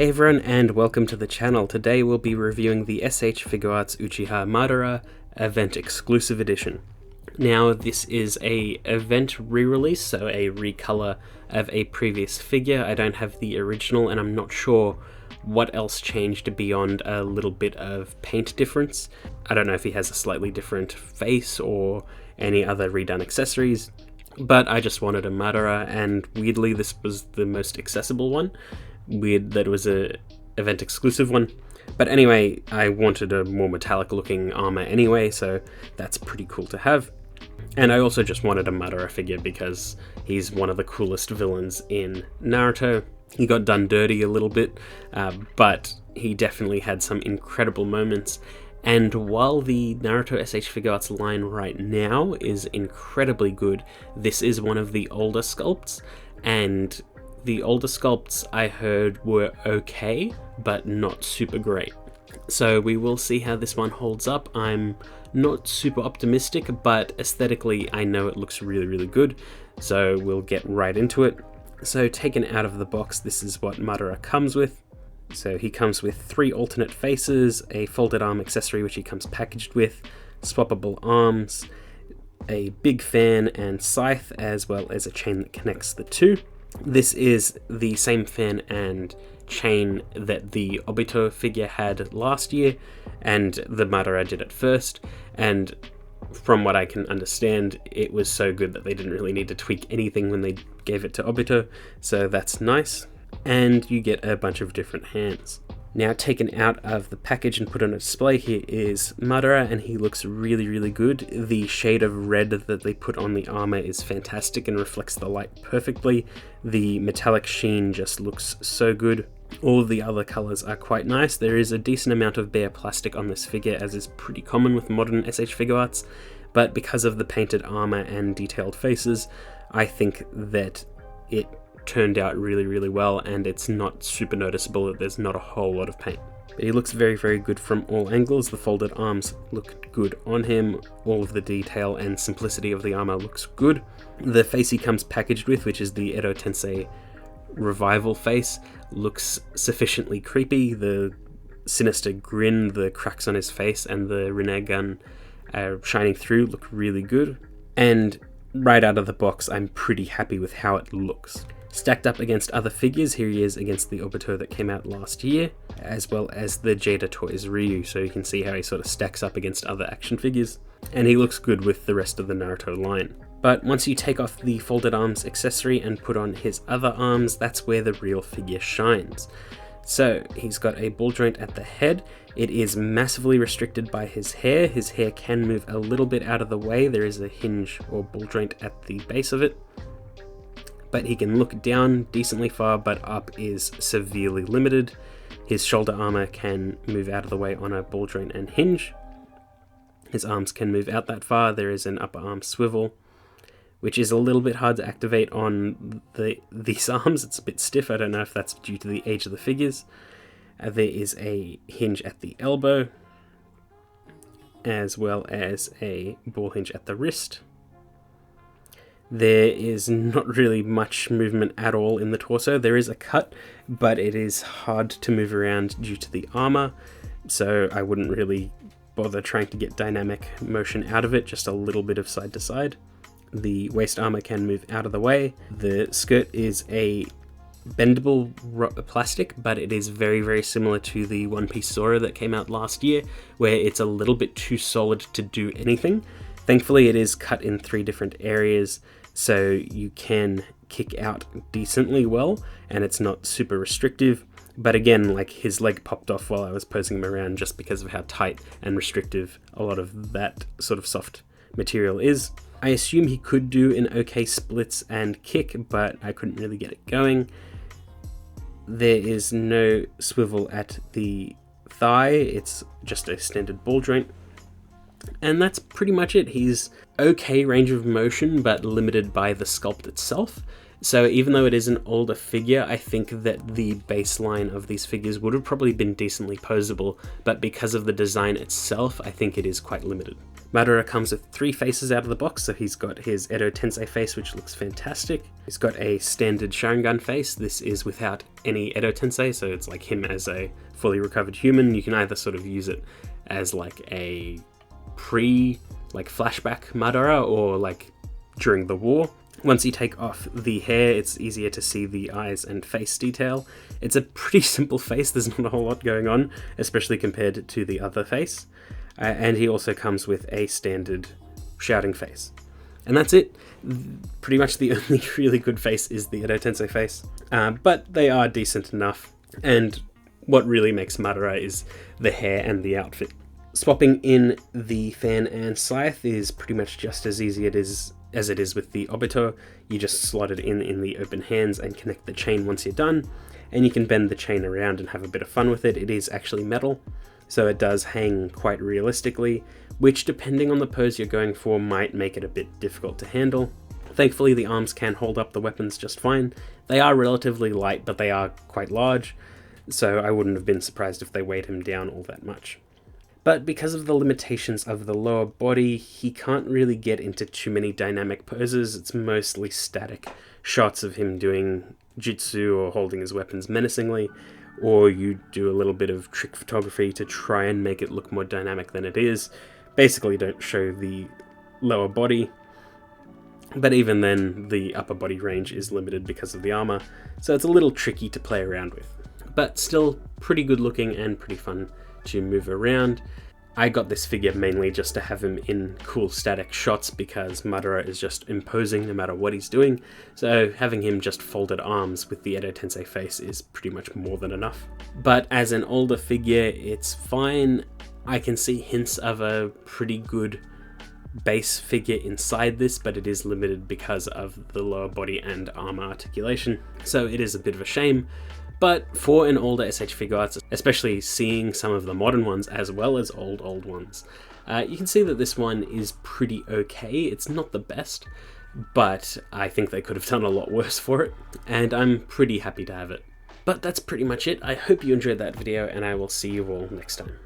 Hey everyone, and welcome to the channel. Today we'll be reviewing the S.H.Figuarts Uchiha Madara Event Exclusive Edition. Now this is a event re-release, so a recolor of a previous figure. I don't have the original and I'm not sure what else changed beyond a little bit of paint difference. I don't know if he has a slightly different face or any other redone accessories, but I just wanted a Madara, and weirdly this was the most accessible one. Weird that it was a event exclusive one, but anyway, I wanted a more metallic looking armor anyway, so that's pretty cool to have. And I also just wanted a Madara figure because he's one of the coolest villains in Naruto. He got done dirty a little bit, but he definitely had some incredible moments. And while the Naruto S.H.Figuarts line right now is incredibly good, this is one of the older sculpts, and the older sculpts I heard were okay, but not super great. So we will see how this one holds up. I'm not super optimistic, but aesthetically I know it looks really good, so we'll get right into it. So taken out of the box, this is what Madara comes with. So he comes with 3 alternate faces, a folded arm accessory which he comes packaged with, swappable arms, a big fan and scythe, as well as a chain that connects the two. This is the same fan and chain that the Obito figure had last year, and the Madara did it first, and from what I can understand, it was so good that they didn't really need to tweak anything when they gave it to Obito, so that's nice. And you get a bunch of different hands. Now taken out of the package and put on a display, here is Madara, and he looks really good. The shade of red that they put on the armor is fantastic and reflects the light perfectly. The metallic sheen just looks so good. All of the other colors are quite nice. There is a decent amount of bare plastic on this figure, as is pretty common with modern S.H.Figuarts, but because of the painted armor and detailed faces, I think that it turned out really well, and it's not super noticeable that there's not a whole lot of paint. But he looks very good from all angles. The folded arms look good on him. All of the detail and simplicity of the armor looks good. The face he comes packaged with, which is the Edo Tensei revival face, looks sufficiently creepy. The sinister grin, the cracks on his face, and the Rinnegan shining through look really good. And right out of the box, I'm pretty happy with how it looks. Stacked up against other figures, here he is against the Obito that came out last year, as well as the Jada Toys Ryu, so you can see how he sort of stacks up against other action figures, and he looks good with the rest of the Naruto line. But once you take off the folded arms accessory and put on his other arms, that's where the real figure shines. So he's got a ball joint at the head. It is massively restricted by his hair. His hair can move a little bit out of the way. There is a hinge or ball joint at the base of it, but he can look down decently far, but up is severely limited. His shoulder armor can move out of the way on a ball joint and hinge. His arms can move out that far. There is an upper arm swivel, which is a little bit hard to activate on these arms. It's a bit stiff. I don't know if that's due to the age of the figures. There is a hinge at the elbow, as well as a ball hinge at the wrist. There is not really much movement at all in the torso. There is a cut, but it is hard to move around due to the armor, so I wouldn't really bother trying to get dynamic motion out of it, just a little bit of side to side. The waist armor can move out of the way. The skirt is a bendable plastic, but it is very similar to the One Piece Zoro that came out last year, where it's a little bit too solid to do anything. Thankfully, it is cut in 3 different areas, so you can kick out decently well, and it's not super restrictive. But again, like, his leg popped off while I was posing him around just because of how tight and restrictive a lot of that sort of soft material is. I assume he could do an okay splits and kick, but I couldn't really get it going. There is no swivel at the thigh, it's just a standard ball joint. And that's pretty much it. He's okay range of motion, but limited by the sculpt itself. So even though it is an older figure, I think that the baseline of these figures would have probably been decently posable, but because of the design itself, I think it is quite limited. Madara comes with 3 faces out of the box, so he's got his Edo Tensei face, which looks fantastic. He's got a standard Sharingan face. This is without any Edo Tensei, so it's like him as a fully recovered human. You can either sort of use it as like a flashback Madara, or like during the war. Once you take off the hair, it's easier to see the eyes and face detail. It's a pretty simple face, there's not a whole lot going on, especially compared to the other face. And he also comes with a standard shouting face. And that's it. Pretty much the only really good face is the Edo Tensei face. But they are decent enough. And what really makes Madara is the hair and the outfit. Swapping in the fan and scythe is pretty much just as easy as it is with the Obito. You just slot it in the open hands and connect the chain once you're done. And you can bend the chain around and have a bit of fun with it. It is actually metal, so it does hang quite realistically, which depending on the pose you're going for might make it a bit difficult to handle. Thankfully the arms can hold up the weapons just fine. They are relatively light, but they are quite large, so I wouldn't have been surprised if they weighed him down all that much. But because of the limitations of the lower body, he can't really get into too many dynamic poses. It's mostly static shots of him doing jutsu or holding his weapons menacingly, or you do a little bit of trick photography to try and make it look more dynamic than it is. Basically don't show the lower body, but even then the upper body range is limited because of the armor, so it's a little tricky to play around with. But still pretty good looking and pretty fun to move around. I got this figure mainly just to have him in cool static shots because Madara is just imposing no matter what he's doing, so having him just folded arms with the Edo Tensei face is pretty much more than enough. But as an older figure, it's fine. I can see hints of a pretty good base figure inside this, but it is limited because of the lower body and armor articulation, so it is a bit of a shame. But for an older S.H.Figuarts, especially seeing some of the modern ones as well as old ones, you can see that this one is pretty okay. It's not the best, but I think they could have done a lot worse for it, and I'm pretty happy to have it. But that's pretty much it. I hope you enjoyed that video, and I will see you all next time.